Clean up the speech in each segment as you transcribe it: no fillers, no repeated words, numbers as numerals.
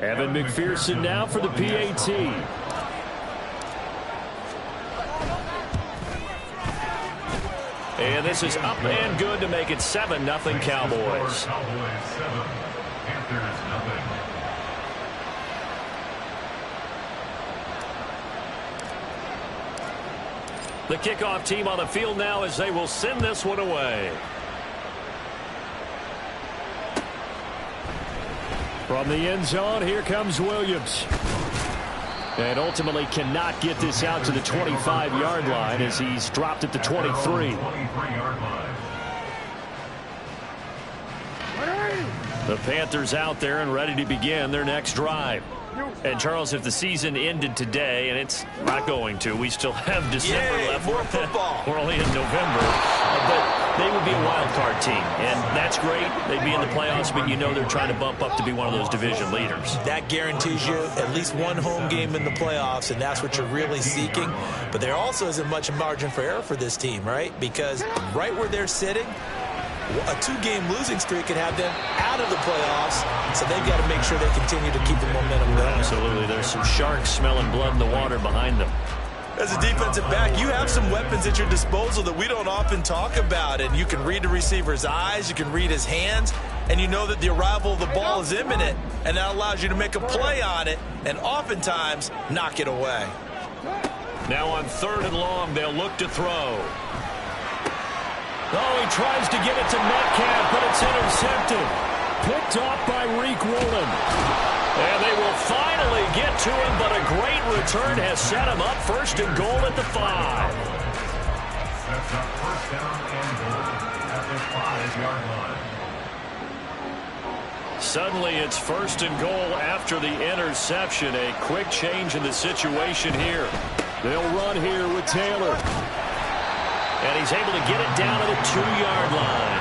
Evan McPherson now for the PAT. And this is up and good to make it 7-0 Cowboys. The kickoff team on the field now as they will send this one away. From the end zone, here comes Williams. And ultimately cannot get this out to the 25-yard line as he's dropped at the 23. The Panthers out there and ready to begin their next drive. And, Charles, if the season ended today, and it's not going to, we still have December left. More football. We're only in November. But they would be a wild card team, and that's great. They'd be in the playoffs, but you know they're trying to bump up to be one of those division leaders. That guarantees you at least one home game in the playoffs, and that's what you're really seeking. But there also isn't much margin for error for this team, right? Because right where they're sitting, a 2-game losing streak could have them out of the playoffs, so they've got to make sure they continue to keep the momentum going. Absolutely. There's some sharks smelling blood in the water behind them. As a defensive back, you have some weapons at your disposal that we don't often talk about, and you can read the receiver's eyes, you can read his hands, and you know that the arrival of the ball is imminent, and that allows you to make a play on it and oftentimes knock it away. Now on 3rd and long, they'll look to throw. Oh, he tries to get it to Metcalf, but it's intercepted. Picked off by Reek Woolen. And they will finally get to him, but a great return has set him up 1st and goal at the 5. That's up 1st down and goal at the 5-yard line. Suddenly it's 1st and goal after the interception. A quick change in the situation here. They'll run here with Taylor. And he's able to get it down to the 2-yard line.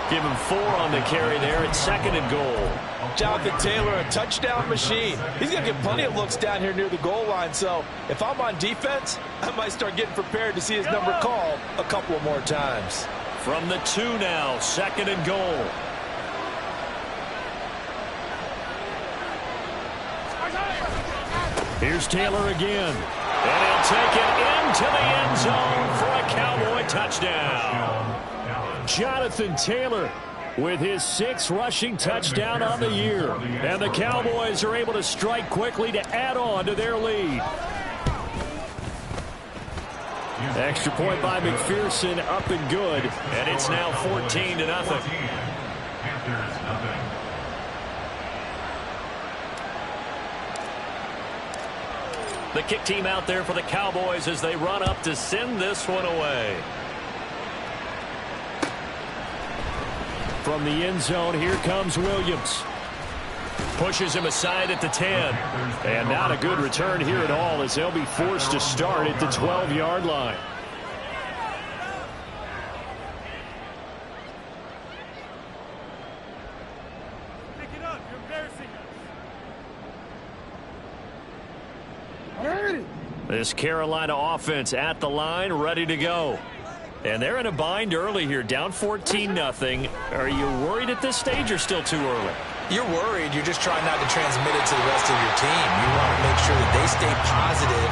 Give him 4 on the carry there at 2nd and goal. Jonathan Taylor, a touchdown machine. He's going to get plenty of looks down here near the goal line. So if I'm on defense, I might start getting prepared to see his number called a couple of more times. From the 2 now, 2nd and goal. Here's Taylor again. And he'll take it into the end zone for a Cowboy touchdown. Jonathan Taylor with his 6th rushing touchdown on the year. And the Cowboys are able to strike quickly to add on to their lead. Extra point by McPherson, up and good. And it's now 14-0. The kick team out there for the Cowboys as they run up to send this one away. From the end zone, here comes Williams. Pushes him aside at the 10. And not a good return here at all as they'll be forced to start at the 12-yard line. Pick it up. You're embarrassing us. This Carolina offense at the line, ready to go. And they're in a bind early here, down 14-0. Are you worried at this stage or still too early? You're worried. You're just trying not to transmit it to the rest of your team. You want to make sure that they stay positive.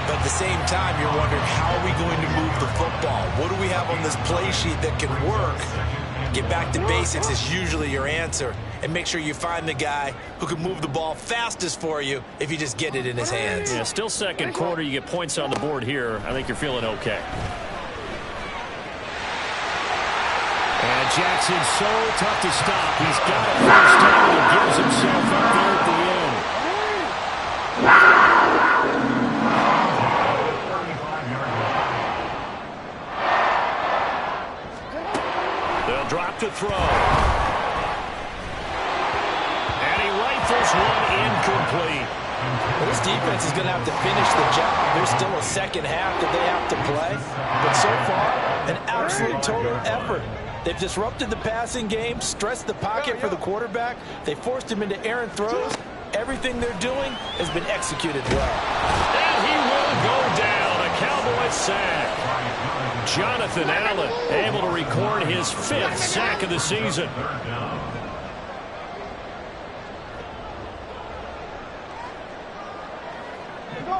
But at the same time, you're wondering, how are we going to move the football? What do we have on this play sheet that can work? Get back to basics is usually your answer. And make sure you find the guy who can move the ball fastest for you if you just get it in his hands. Yeah, still 2nd quarter. You get points on the board here. I think you're feeling okay. And Jackson's so tough to stop. He's got a 1st down and gives himself up there at the end. They'll drop to throw. And he rifles one incomplete. Well, this defense is going to have to finish the job. There's still a 2nd half that they have to play. But so far, an absolute total effort. They've disrupted the passing game, stressed the pocket for the quarterback. They forced him into errant throws. Everything they're doing has been executed well. And he will go down. A Cowboy sack. Jonathan Allen able to record his 5th sack of the season.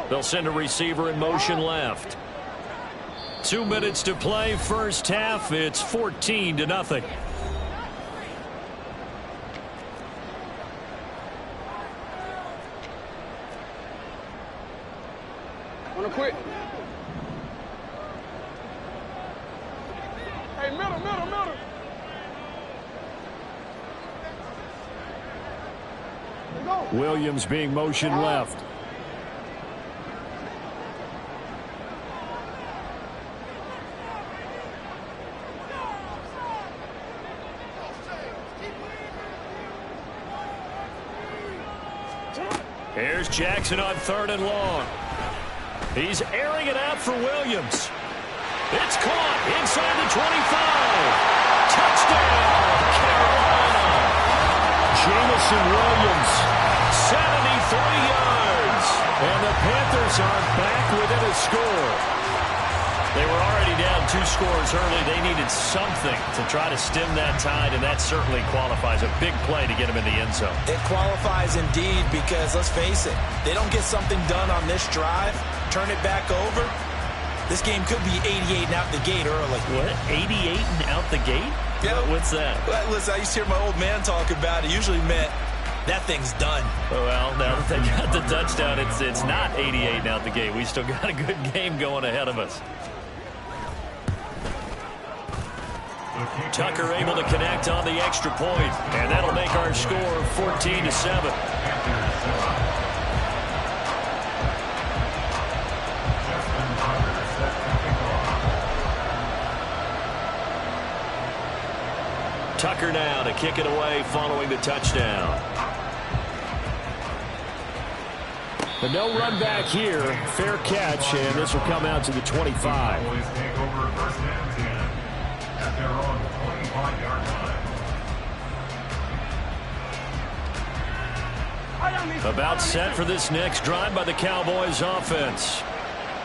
They'll send a receiver in motion left. 2 minutes to play, first half. It's 14-0. Wanna quit? Hey, middle. Williams being motioned left. Here's Jackson on 3rd and long. He's airing it out for Williams. It's caught inside the 25. Touchdown, Carolina. Jamison Williams, 73 yards. And the Panthers are back within a score. They were already down 2 scores early. They needed something to try to stem that tide, and that certainly qualifies. A big play to get them in the end zone. It qualifies indeed because, let's face it, they don't get something done on this drive, turn it back over, this game could be 88 and out the gate early. What? 88 and out the gate? Yeah. What's that? Well, listen, I used to hear my old man talk about it. Usually meant that thing's done. Well, now that they got the touchdown, it's not 88 and out the gate. We still got a good game going ahead of us. Tucker able to connect on the extra point, and that'll make our score 14-7. Tucker now to kick it away following the touchdown. But no run back here. Fair catch, and this will come out to the 25. Boys take over first and 10 at their own 25-yard line. About set for this next drive by the Cowboys offense.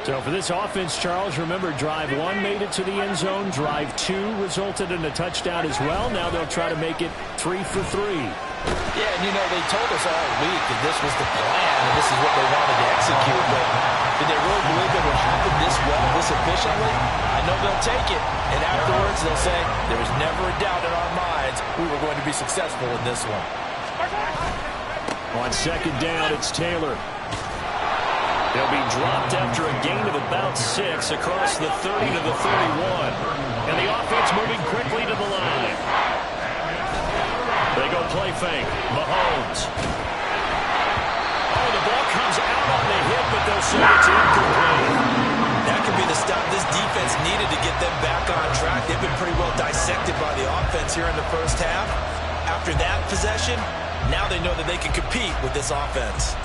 So for this offense, Charles, remember drive 1 made it to the end zone. Drive 2 resulted in a touchdown as well. Now they'll try to make it 3 for 3. Yeah, and you know, they told us all week that this was the plan and this is what they wanted to execute. But did they really believe it would happen this well, this efficiently? I know they'll take it. And afterwards, they'll say, there was never a doubt in our minds we were going to be successful in this one. On second down, it's Taylor. He'll be dropped after a gain of about 6 across the 30 to the 31. And the offense moving quickly to the line. They go play fake. Mahomes. Oh, the ball comes out on the hit, but they'll say it's incomplete. That could be the stop this defense needed to get them back on track. They've been pretty well dissected by the offense here in the first half. After that possession, now they know that they can compete with this offense.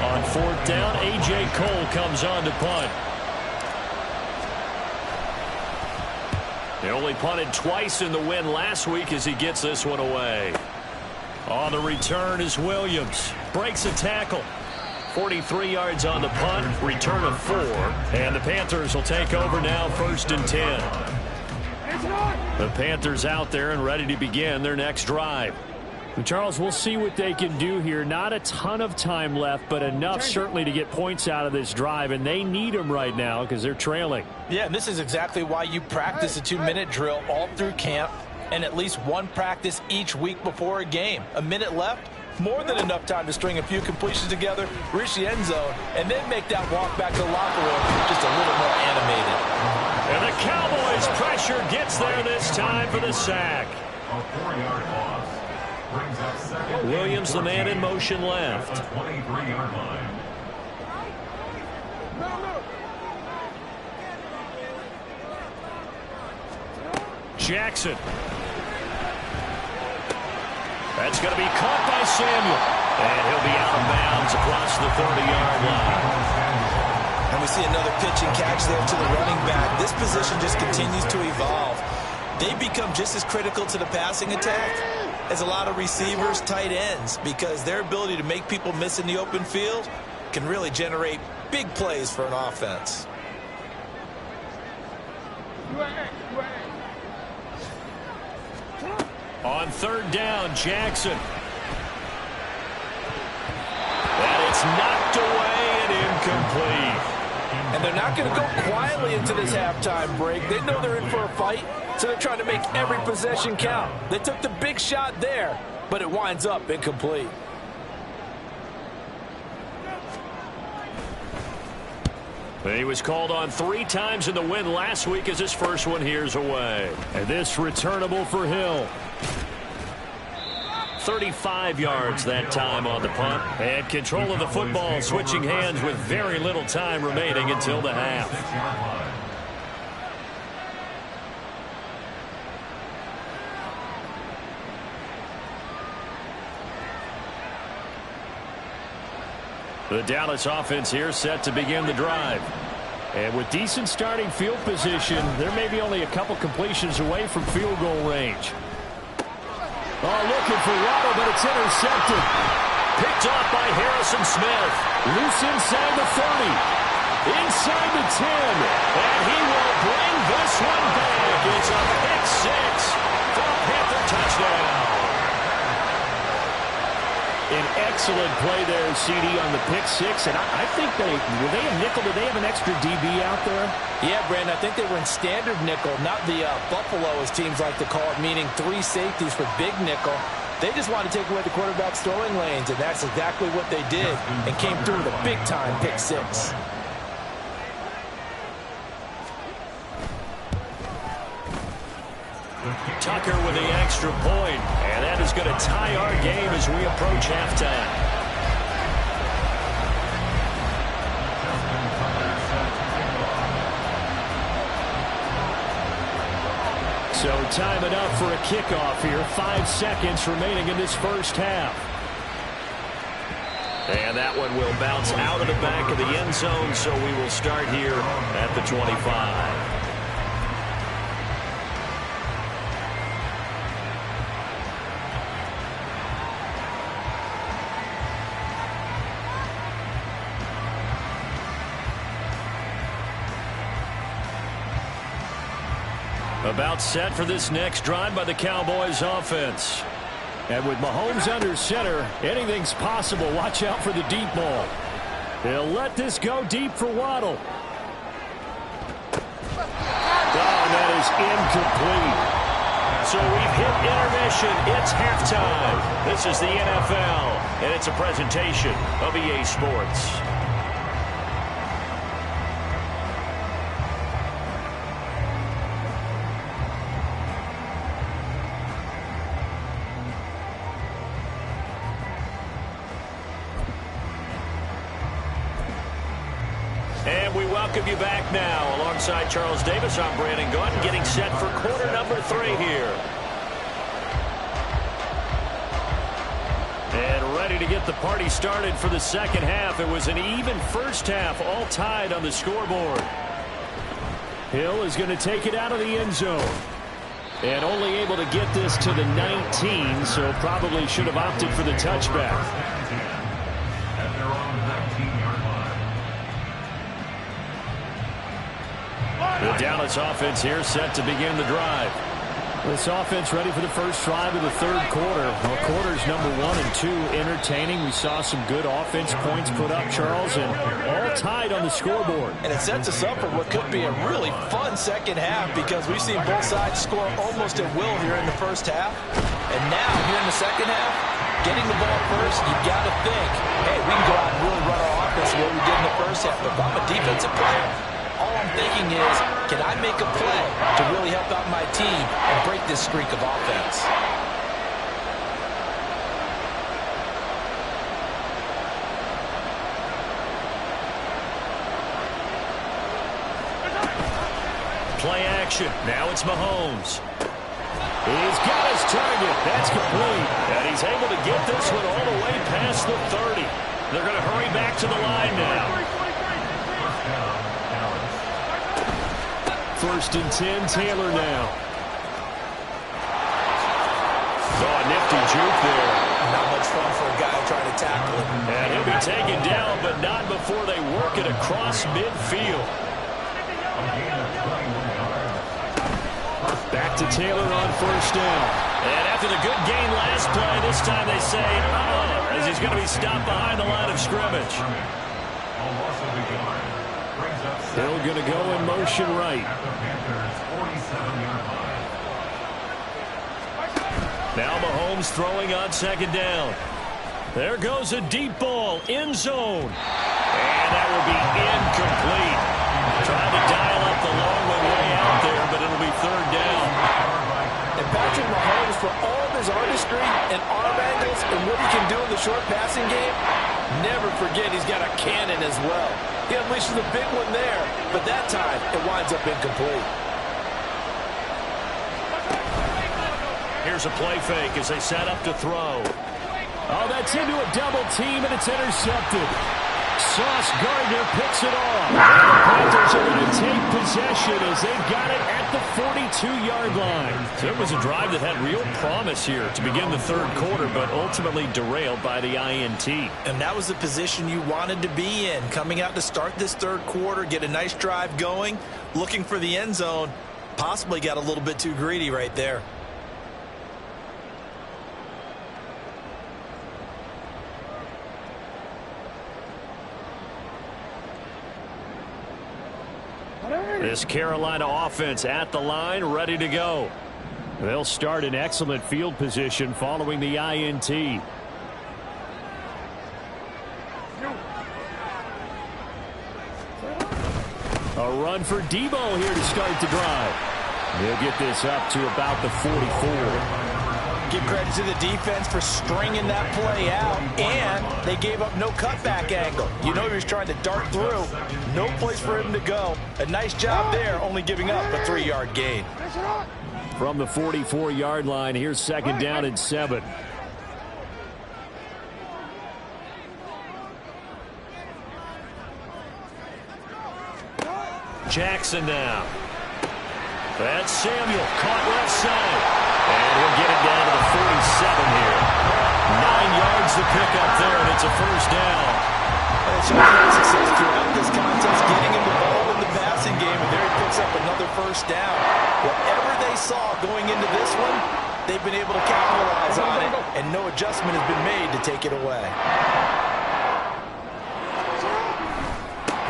On 4th down, A.J. Cole comes on to punt. They only punted twice in the win last week as he gets this one away. On the return is Williams. Breaks a tackle. 43 yards on the punt. Return of 4. And the Panthers will take over now, 1st and 10. The Panthers out there and ready to begin their next drive. Charles, we'll see what they can do here. Not a ton of time left, but enough certainly to get points out of this drive, and they need them right now because they're trailing. Yeah, and this is exactly why you practice a 2-minute drill all through camp and at least one practice each week before a game. A minute left, more than enough time to string a few completions together, reach the end zone, and then make that walk back to the locker room just a little more animated. And the Cowboys' pressure gets there this time for the sack. A 4-yard loss. Brings up second. Williams, the man in motion left. 23-yard line. Jackson. That's going to be caught by Samuel. And he'll be out of bounds across the 30-yard line. And we see another pitch and catch there to the running back. This position just continues to evolve. They become just as critical to the passing attack as a lot of receivers, tight ends, because their ability to make people miss in the open field can really generate big plays for an offense. On third down, Jackson. And it's knocked away and incomplete. And they're not going to go quietly into this halftime break. They know they're in for a fight, so they're trying to make every possession count. They took the big shot there, but it winds up incomplete. He was called on 3 times in the win last week as his first one here's away. And this returnable for Hill. 35 yards that time on the punt. And control of the football switching hands with very little time remaining until the half. The Dallas offense here set to begin the drive. And with decent starting field position, there may be only a couple completions away from field goal range. Oh, looking for Waddle, but it's intercepted. Picked off by Harrison Smith. Loose inside the 30. Inside the 10. And he will bring this one back. It's a pick 6 for a Panther touchdown. An excellent play there, CD, on the pick 6. And I think were they a nickel? Did they have an extra DB out there? Yeah, Brandon, I think they were in standard nickel, not the Buffalo, as teams like to call it, meaning 3 safeties for big nickel. They just wanted to take away the quarterback's throwing lanes, and that's exactly what they did, and came through with a big-time pick 6. Tucker with the extra point, and that is going to tie our game as we approach halftime. So time it up for a kickoff here. 5 seconds remaining in this first half. And that one will bounce out of the back of the end zone, so we will start here at the 25. About set for this next drive by the Cowboys offense. And with Mahomes under center, anything's possible. Watch out for the deep ball. They'll let this go deep for Waddle. Oh, that is incomplete. So we've hit intermission. It's halftime. This is the NFL, and it's a presentation of EA Sports. And we welcome you back now. Alongside Charles Davis, I'm Brandon Gunn, getting set for quarter number 3 here. And ready to get the party started for the second half. It was an even first half, all tied on the scoreboard. Hill is going to take it out of the end zone. And only able to get this to the 19, so probably should have opted for the touchback. The Dallas offense here set to begin the drive. This offense ready for the first drive of the third quarter. Well, quarters number 1 and 2 entertaining. We saw some good offense points put up, Charles, and all tied on the scoreboard. And it sets us up for what could be a really fun second half because we've seen both sides score almost at will here in the first half. And now, here in the second half, getting the ball first, you've got to think, hey, we can go out and really run our offense the way we did in the first half. But if I'm a defensive player, all I'm thinking is, can I make a play to really help out my team and break this streak of offense? Play action. Now it's Mahomes. He's got his target. That's complete. And he's able to get this one all the way past the 30. They're going to hurry back to the line now. First and 10, Taylor now. Oh, nifty juke there. Not much fun for a guy trying to tackle him. And he'll be taken down, but not before they work it across midfield. Back to Taylor on first down. And after the good gain last play, this time they say, as he's going to be stopped behind the line of scrimmage. Still going to go in motion right. Now Mahomes throwing on second down. There goes a deep ball, end zone. And that will be incomplete. Trying to dial up the long way out there, but it'll be third down. And Patrick Mahomes, for all of his artistry and arm angles and what he can do in the short passing game, never forget he's got a cannon as well. He unleashes a big one there, but that time it winds up incomplete. Here's a play fake as they set up to throw. Oh, that's into a double team, and it's intercepted. Sauce Gardner picks it off. And the Panthers are going to take possession as they've got it at the 42-yard line. So it was a drive that had real promise here to begin the third quarter, but ultimately derailed by the INT. And that was the position you wanted to be in. Coming out to start this third quarter, get a nice drive going, looking for the end zone. Possibly got a little bit too greedy right there. This Carolina offense at the line, ready to go. They'll start in excellent field position following the INT. A run for Debo here to start the drive. He'll get this up to about the 44. Give credit to the defense for stringing that play out, and they gave up no cutback angle. You know he was trying to dart through. No place for him to go. A nice job there, only giving up a 3-yard gain. From the 44-yard line, here's second down and 7. Jackson now. That's Samuel, caught left side. And he'll get it down to the 47 here. 9 yards to pick up there, and it's a first down. It's had success throughout this contest, getting him the ball in the passing game, and there he picks up another first down. Whatever they saw going into this one, they've been able to capitalize on it, and no adjustment has been made to take it away.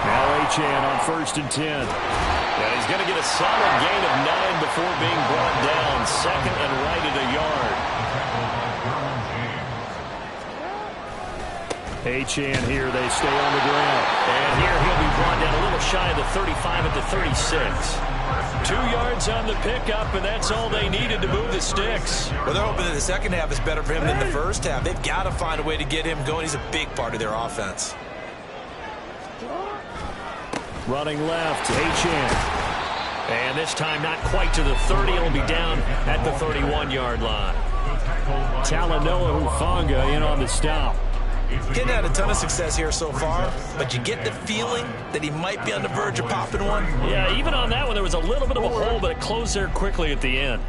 Now Achane on first and 10. And he's going to get a solid gain of 9 before being brought down. Second and right at a yard. Achane here, they stay on the ground. And here he'll be brought down a little shy of the 35 at the 36. 2 yards on the pickup, and that's all they needed to move the sticks. Well, they're hoping that the second half is better for him than the first half. They've got to find a way to get him going. He's a big part of their offense. Running left, Achane. And this time not quite to the 30. It'll be down at the 31-yard line. Talanoa Hufanga in on the stop. Getting had a ton of success here so far, but you get the feeling that he might be on the verge of popping one. Yeah, even on that one, there was a little bit of a hole, but it closed there quickly at the end.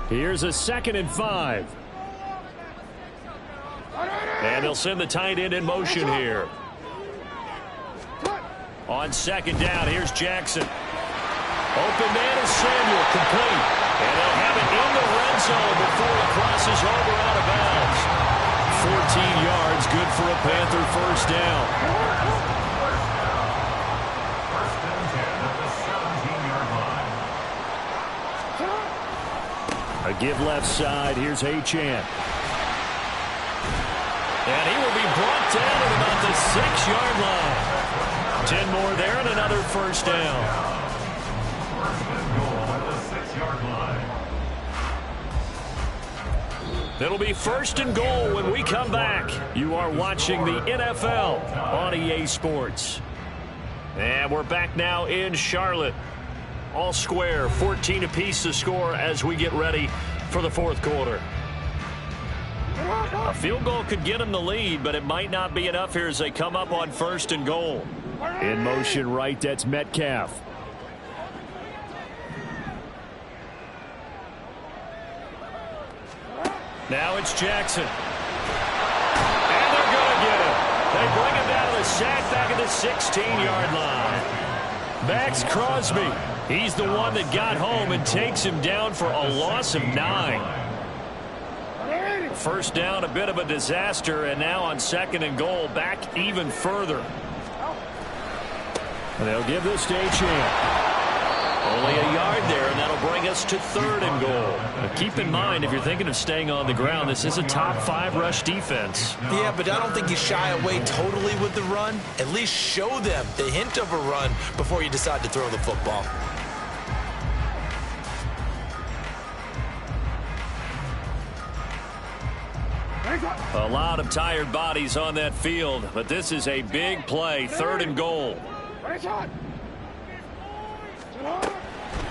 Here's a 2nd and 5. And they'll send the tight end in motion here. On second down, here's Jackson. Open man is Samuel, complete. And they'll have it in the red zone before it crosses over out of bounds. 14 yards, good for a Panther first down. First and 10 at the 17-yard line. A give left side, here's Achane. And he will be brought down at about the 6-yard line. 10 more there and another first down. First and goal at the 6-yard line. It'll be first and goal when we come back. You are watching the NFL on EA Sports. And we're back now in Charlotte. All square, 14 apiece to score as we get ready for the fourth quarter. A field goal could get them the lead, but it might not be enough here as they come up on first and goal. In motion right, that's Metcalf. Now it's Jackson. And they're going to get him. They bring him down to the sack back at the 16-yard line. Max Crosby He's the one that got home and takes him down for a loss of 9. First down, a bit of a disaster, and now on 2nd and goal, back even further. And they'll give this to a chance. Only a yard there, and that'll bring us to 3rd and goal. Now keep in mind, if you're thinking of staying on the ground, this is a top 5 rush defense. Yeah, but I don't think you shy away totally with the run. At least show them the hint of a run before you decide to throw the football. A lot of tired bodies on that field, but this is a big play, 3rd and goal.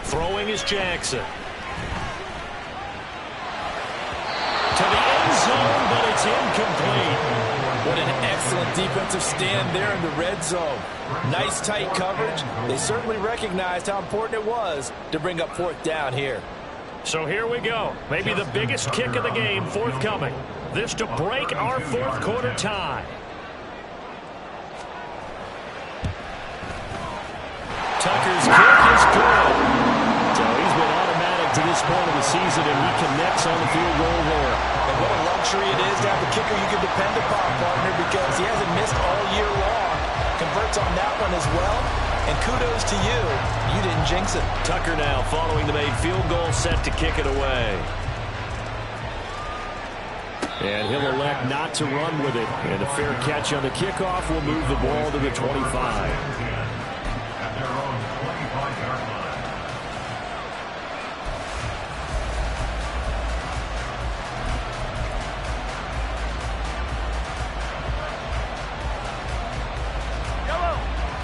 Throwing is Jackson. To the end zone, but it's incomplete. What an excellent defensive stand there in the red zone. Nice tight coverage. They certainly recognized how important it was to bring up 4th down here. So here we go. Maybe the biggest kick of the game forthcoming. This to break our 4th quarter tie. Tucker's kick is good. So he's been automatic to this point of the season, and he connects on the field goal there. And what a luxury it is to have a kicker you can depend upon, partner, because he hasn't missed all year long. Converts on that one as well. And kudos to you. You didn't jinx it. Tucker now following the made field goal, set to kick it away. And he'll elect not to run with it. And a fair catch on the kickoff will move the ball to the 25.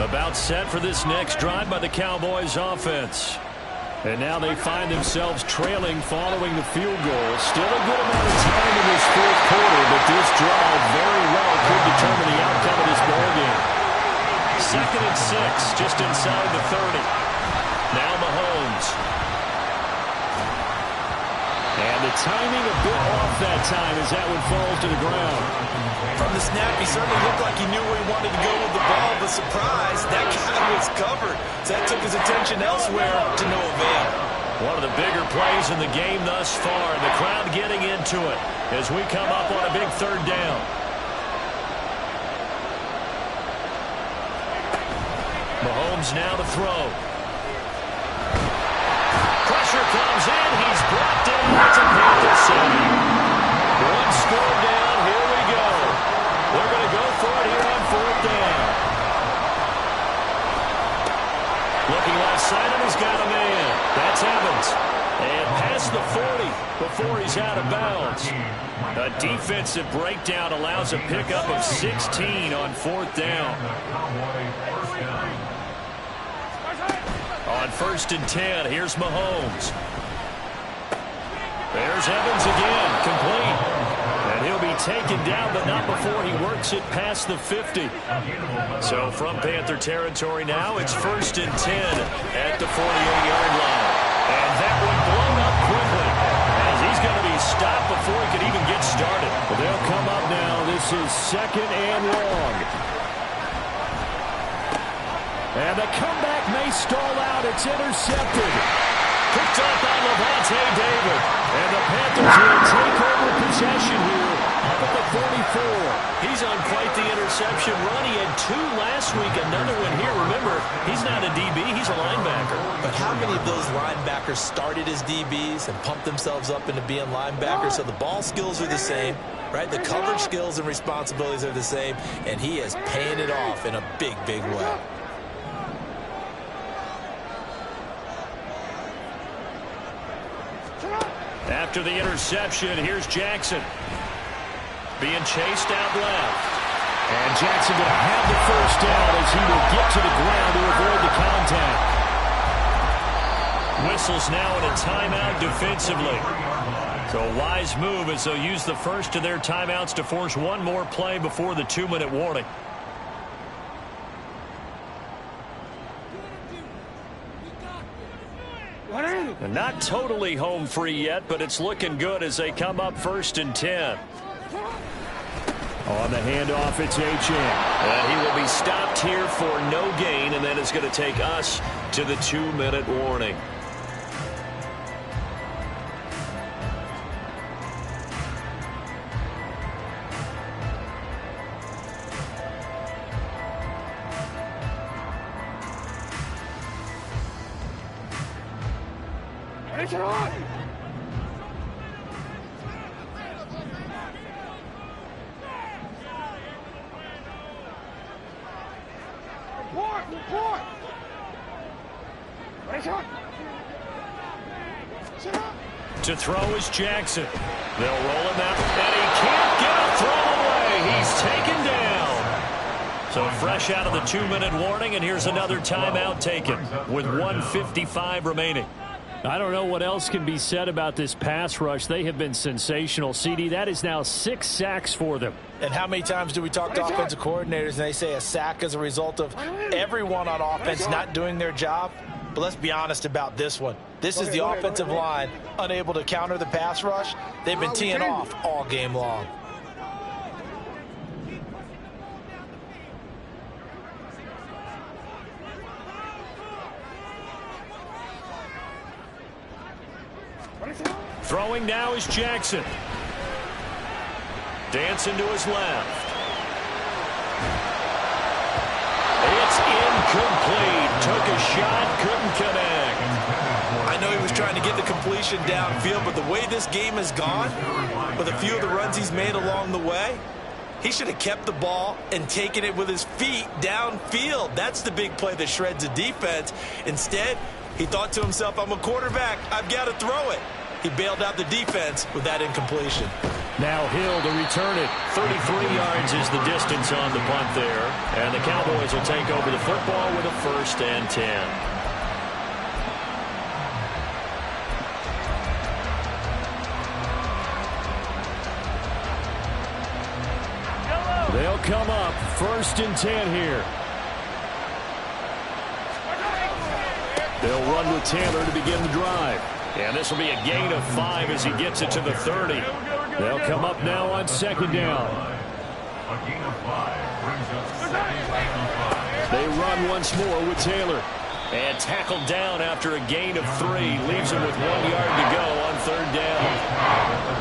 About set for this next drive by the Cowboys offense. And now they find themselves trailing following the field goal. Still a good amount of time in this 4th quarter, but this drive very well could determine the outcome of this ballgame. 2nd and 6, just inside the 30. Now Mahomes. And the timing a bit off that time as that one falls to the ground. From the snap, he certainly looked like he knew where he wanted to go with the ball, but surprise, that guy was covered. So that took his attention elsewhere to no avail. One of the bigger plays in the game thus far, and the crowd getting into it as we come up on a big 3rd down. Mahomes now to throw. Pressure comes in. He's brought down. It's a Panther save. One score down. Here we go. They're going to go for it here on 4th down. Looking left side, and he's got a man. That's Evans. And past the 40 before he's out of bounds. A defensive breakdown allows a pickup of 16 on 4th down. On 1st and 10, here's Mahomes. There's Evans again, complete. And he'll be taken down, but not before he works it past the 50. So from Panther territory now, it's 1st and 10 at the 48-yard line. And that one blown up quickly, as he's going to be stopped before he could even get started. Well, they'll come up now. This is 2nd and long. And the comeback may stall out. It's intercepted. Picked up by Levante David. And the Panthers will take over possession here up at the 44. He's on quite the interception run. He had 2 last week, another one here. Remember, he's not a DB, he's a linebacker. But how many of those linebackers started as DBs and pumped themselves up into being linebackers? So the ball skills are the same, right? The coverage skills and responsibilities are the same, and he is paying it off in a big, big way. After the interception, here's Jackson. Being chased out left. And Jackson going to have the 1st down as he will get to the ground to avoid the contact. Whistles now in a timeout defensively. So a wise move as they'll use the first of their timeouts to force one more play before the 2-minute warning. And not totally home free yet, but it's looking good as they come up 1st and 10. On the handoff, it's H.M. And he will be stopped here for no gain, and then it's going to take us to the 2-minute warning. To throw is Jackson. They'll roll him out, and he can't get a throw away. He's taken down. So fresh out of the 2-minute warning, and here's another timeout taken with 1:55 remaining. I don't know what else can be said about this pass rush. They have been sensational. CD, that is now 6 sacks for them. And how many times do we talk to offensive coordinators and they say a sack is a result of everyone on offense not doing their job? But let's be honest about this one. This is the offensive line unable to counter the pass rush. They've been teeing off all game long. Throwing now is Jackson. Dancing to his left. It's incomplete. Took a shot, couldn't connect. I know he was trying to get the completion downfield, but the way this game has gone, with a few of the runs he's made along the way, he should have kept the ball and taken it with his feet downfield. That's the big play that shreds the defense. Instead, he thought to himself, I'm a quarterback. I've got to throw it. He bailed out the defense with that incompletion. Now Hill to return it. 33 yards is the distance on the punt there. And the Cowboys will take over the football with a 1st and 10. They'll come up 1st and 10 here. They'll run with Taylor to begin the drive. And this will be a gain of 5 as he gets it to the 30. They'll come up now on 2nd down. A gain of 5 brings us 2nd and 5. They run once more with Taylor. And tackled down after a gain of 3. Leaves him with 1 yard to go on 3rd down.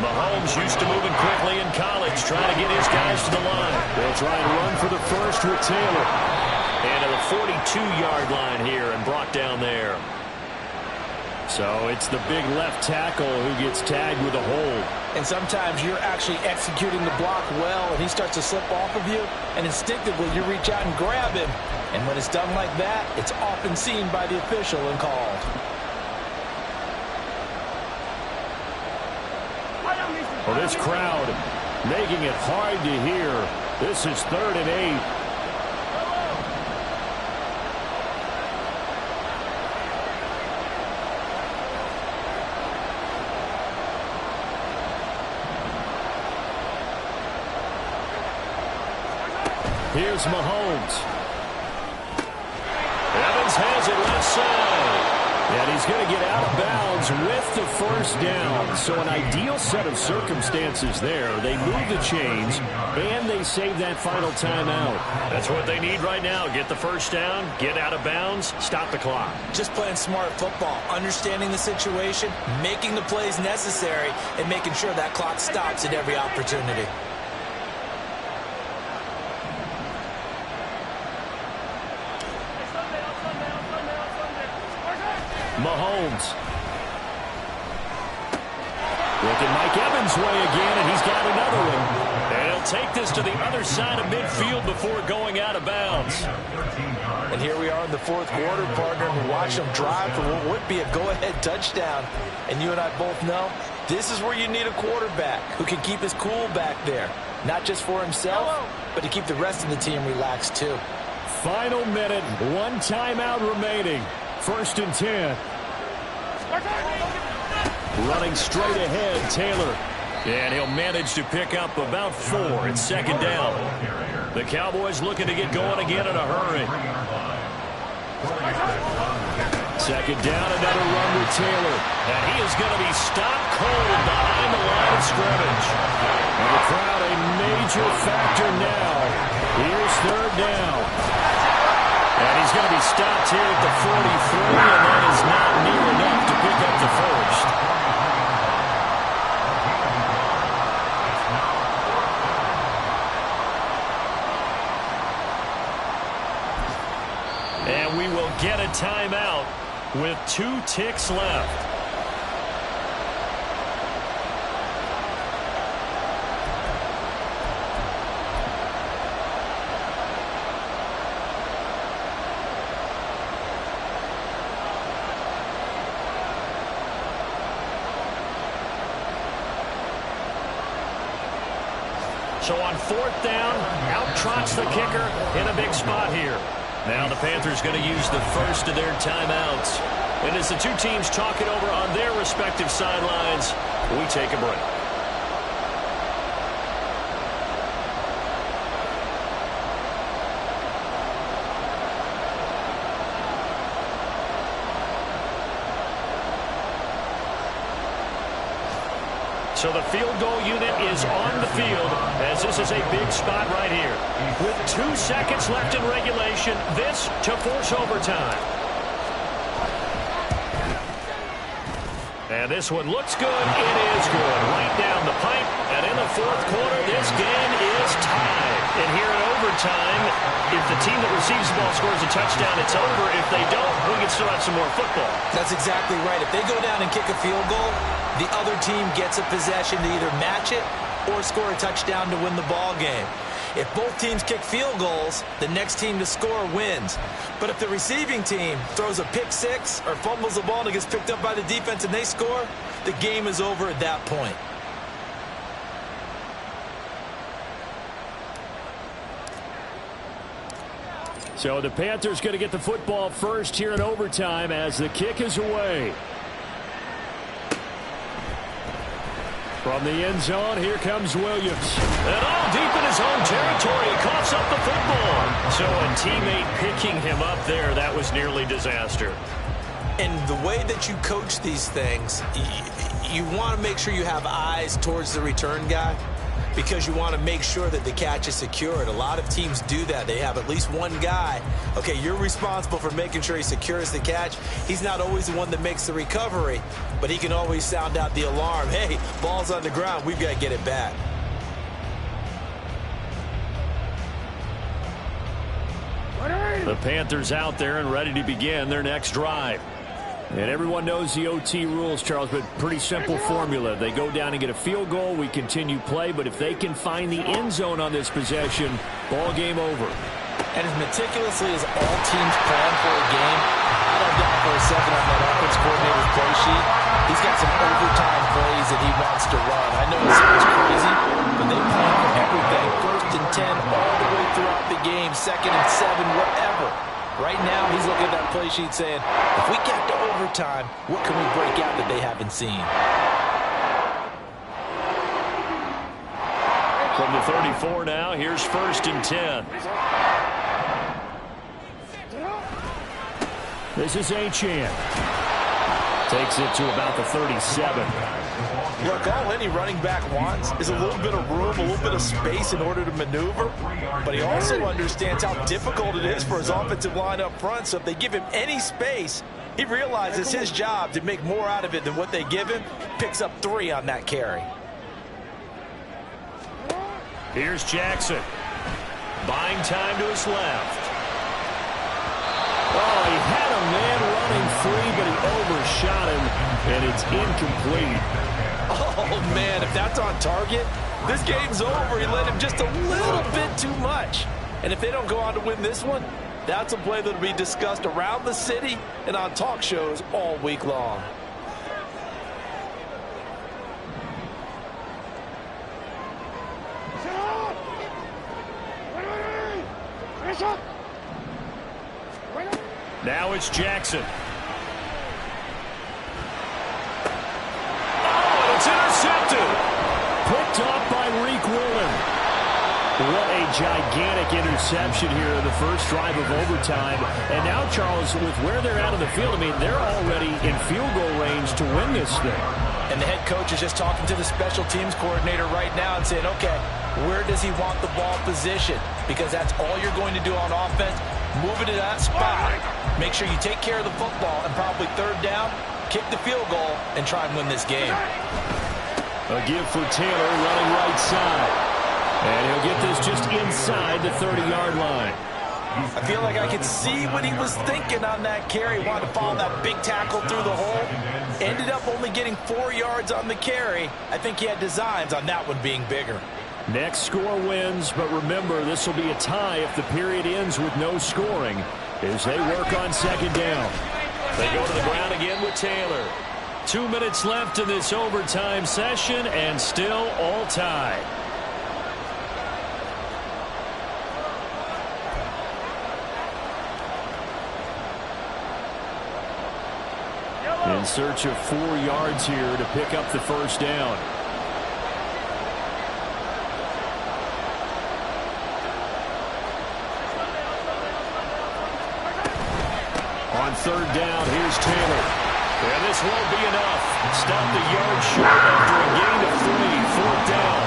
Mahomes used to moving quickly in college, trying to get his guys to the line. They'll try and run for the first with Taylor. And to the 42-yard line here and brought down there. So it's the big left tackle who gets tagged with a hold. And sometimes you're actually executing the block well, and he starts to slip off of you, and instinctively you reach out and grab him. And when it's done like that, it's often seen by the official and called. Well, this crowd making it hard to hear. This is 3rd and 8. Here's Mahomes. Evans has it left side. And he's going to get out of bounds with the 1st down. So an ideal set of circumstances there. They move the chains, and they save that final timeout. That's what they need right now. Get the 1st down, get out of bounds, stop the clock. Just playing smart football, understanding the situation, making the plays necessary, and making sure that clock stops at every opportunity. Mahomes. Looking Mike Evans' way again, and he's got another one. And he'll take this to the other side of midfield before going out of bounds. And here we are in the 4th quarter, partner, and we watch them drive for what would be a go-ahead touchdown. And you and I both know this is where you need a quarterback who can keep his cool back there. Not just for himself, but to keep the rest of the team relaxed too. Final minute, 1 timeout remaining. 1st and 10. Running straight ahead, Taylor. And he'll manage to pick up about 4. It's 2nd down. The Cowboys looking to get going again in a hurry. 2nd down, another run with Taylor. And he is going to be stopped cold behind the line of scrimmage. And the crowd a major factor now. Here's third down. And he's going to be stopped here at the 43, and that is not near enough to pick up the first. And we will get a timeout with 2 ticks left. So on 4th down, out trots the kicker in a big spot here. Now the Panthers going to use the first of their timeouts. And as the two teams talk it over on their respective sidelines, we take a break. So the field goal unit is on the field as this is a big spot right here. With 2 seconds left in regulation, this to force overtime. And this one looks good. It is good. Right down the pipe. And in the 4th quarter, this game is tied. And here in overtime, if the team that receives the ball scores a touchdown, it's over. If they don't, we can still have some more football. That's exactly right. If they go down and kick a field goal, the other team gets a possession to either match it or score a touchdown to win the ball game. If both teams kick field goals, the next team to score wins. But if the receiving team throws a pick six or fumbles the ball and it gets picked up by the defense and they score, the game is over at that point. So the Panthers going to get the football first here in overtime as the kick is away. From the end zone, here comes Williams. And all deep in his own territory, he coughs up the football. So a teammate picking him up there, that was nearly disaster. And the way that you coach these things, you want to make sure you have eyes towards the return guy because you want to make sure that the catch is secured. A lot of teams do that. They have at least one guy. Okay, you're responsible for making sure he secures the catch. He's not always the one that makes the recovery, but he can always sound out the alarm. Hey, ball's on the ground. We've got to get it back. The Panthers out there and ready to begin their next drive. And everyone knows the OT rules, Charles, but pretty simple formula. They go down and get a field goal, we continue play, but if they can find the end zone on this possession, ball game over. And as meticulously as all teams plan for a game, I don't doubt for a second on that offense coordinator's play sheet, he's got some overtime plays that he wants to run. I know it sounds crazy, but they plan for everything. 1st and 10 all the way throughout the game, 2nd and 7, whatever. Right now, he's looking at that play sheet saying, if we get to overtime, what can we break out that they haven't seen? From the 34 now, here's 1st and 10. This is Achane. Takes it to about the 37. Look, all any running back wants is a little bit of room, a little bit of space in order to maneuver. But he also understands how difficult it is for his offensive line up front. So if they give him any space, he realizes his job to make more out of it than what they give him. Picks up 3 on that carry. Here's Jackson. Buying time to his left. Oh, he had a man running free, but he overshot him, and it's incomplete. Oh, man, if that's on target, this game's over. He let him just a little bit too much. And if they don't go on to win this one, that's a play that will be discussed around the city and on talk shows all week long. Now it's Jackson. It's intercepted. Picked off by Reek Willen. What a gigantic interception here in the first drive of overtime. And now, Charles, with where they're out of the field, I mean, they're already in field goal range to win this thing. And the head coach is just talking to the special teams coordinator right now and saying, okay, where does he want the ball positioned? Because that's all you're going to do on offense. Move it to that spot. Make sure you take care of the football, and probably third down, kick the field goal, and try and win this game. A give for Taylor running right side. And he'll get this just inside the 30-yard line. I feel like I could see what he was thinking on that carry. Wanted to follow that big tackle through the hole. Ended up only getting 4 yards on the carry. I think he had designs on that one being bigger. Next score wins, but remember, this will be a tie if the period ends with no scoring as they work on second down. They go to the ground again with Taylor. 2 minutes left in this overtime session, and still all tied. In search of 4 yards here to pick up the first down. On third down, here's Taylor. And this won't be enough. Stop the yard short after a gain of 3. Fourth down.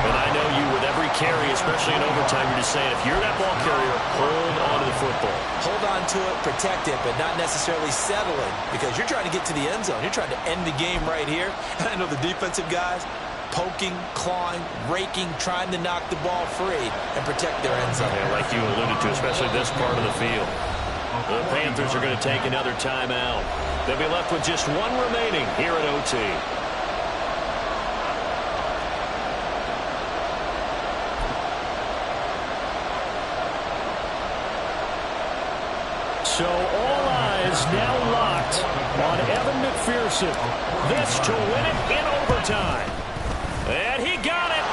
And I know you, with every carry, especially in overtime, you're just saying, if you're that ball carrier, hold on to the football. Hold on to it, protect it, but not necessarily settle it, because you're trying to get to the end zone. You're trying to end the game right here. And I know the defensive guys poking, clawing, raking, trying to knock the ball free and protect their end zone. Yeah, like you alluded to, especially this part of the field. The Panthers are going to take another timeout. They'll be left with just one remaining here at OT. So all eyes now locked on Evan McPherson. This to win it in overtime. And he got it.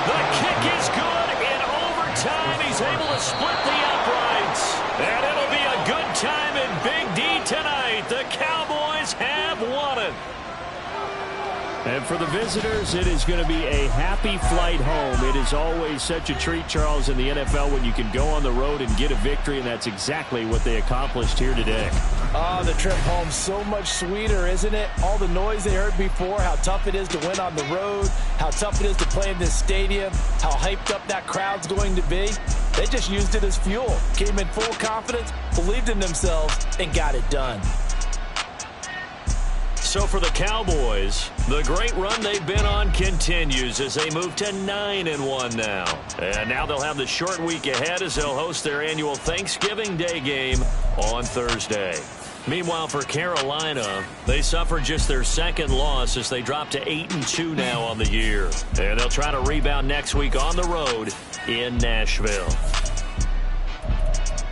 The kick is good in overtime. He's able to split the uprights. And it'll be a good time in Big D tonight. The Cowboys have won it. And for the visitors, it is going to be a happy flight home. It is always such a treat, Charles, in the NFL when you can go on the road and get a victory, and that's exactly what they accomplished here today. Oh, the trip home so much sweeter, isn't it? All the noise they heard before, how tough it is to win on the road, how tough it is to play in this stadium, how hyped up that crowd's going to be. They just used it as fuel, came in full confidence, believed in themselves, and got it done. So for the Cowboys, the great run they've been on continues as they move to 9-1 now. And now they'll have the short week ahead as they'll host their annual Thanksgiving Day game on Thursday. Meanwhile, for Carolina, they suffered just their second loss as they drop to 8-2 now on the year. And they'll try to rebound next week on the road in Nashville.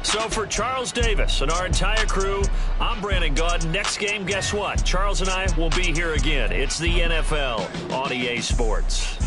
So for Charles Davis and our entire crew, I'm Brandon Gaud. Next game, guess what? Charles and I will be here again. It's the NFL on EA Sports.